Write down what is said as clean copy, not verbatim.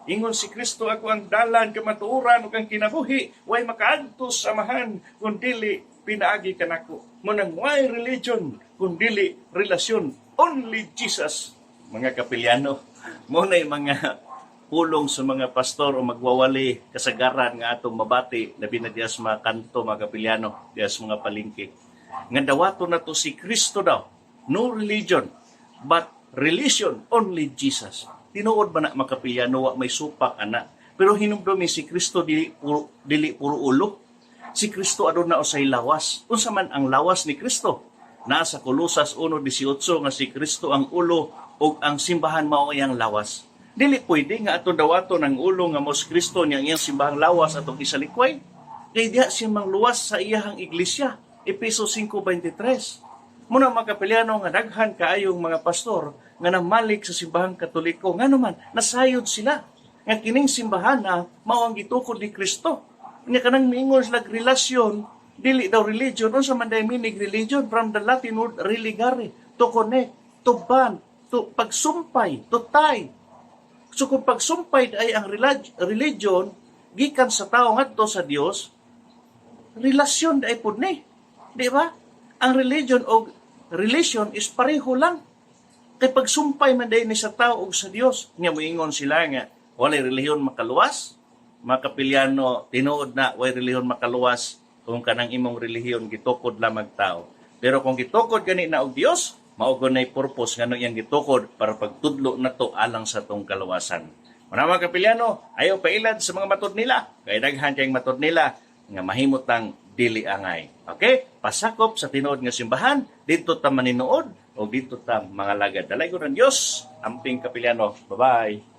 Ingon si Kristo, ako ang dalan, kamatuoran, ug ang kinabuhi. Way makaadto sa samahan, kung dili pinaagi ka nako. Munang why religion, kung dili relasyon. Only Jesus. Mga kapilyano, muna'y mga pulong sa mga pastor o magwawali kasagaran nga atong mabati labi na dias mga kanto, mga kapilyano, dias mga palingki. Nga dawato na to si Kristo daw. No religion, but religion, only Jesus. Tinuod ba na mga kapilyano, wa may supak ana. Pero hinumdumi si Kristo dili puro ulo. Si Kristo aduna usay lawas. Unsa man ang lawas ni Kristo? Nasa Kolosas 1:18 nga si Kristo ang ulo ug ang simbahan mao iyang lawas. Dili pwede nga ato dawato ng ulo nga mos Kristo niyang iyang simbahang lawas atong isalikway. Kay diha siya mangluwas sa iyang iglesia. Efeso 5:23. Muna mga kapilyano nga daghan kaayong mga pastor nga namalik sa simbahang Katoliko. Nga naman, nasayod sila. Nga kining simbahan na mao ang gitukod ni Kristo. Nga kanang miingon sila relasyon, dili daw religion. Unsa man day meaning religion? From the Latin word religare, to connect, to bond, to pagsumpay, to tie. So kung pagsumpay ay ang religion, gikan sa tao ngadto sa Dios, relasyon ay pud ni. Di ba? Ang religion o relation is pareho lang. Kay pagsumpay man day ni sa tao ug sa Dios, nya moingon sila nga walay relihiyon makaluwas. Mga kapilyano, tinuod na way relihiyon makaluwas kung kanang imong relihiyon gitukod lamang tao. Pero kung gitukod gani na og Dios, mao gunay purpose ngano iyang gitukod para pagtudlo nato alang sa tong kaluwasan. Mga kapilyano, ayaw pailad sa mga matod nila. Kay daghan kayong matod nila nga mahimot ang dili angay. Okay? Pasakop sa tinuod nga simbahan, dito ta maninuod o dito ta mga lagad. Dalay ko ng Diyos, amping kapilyano. Bye-bye.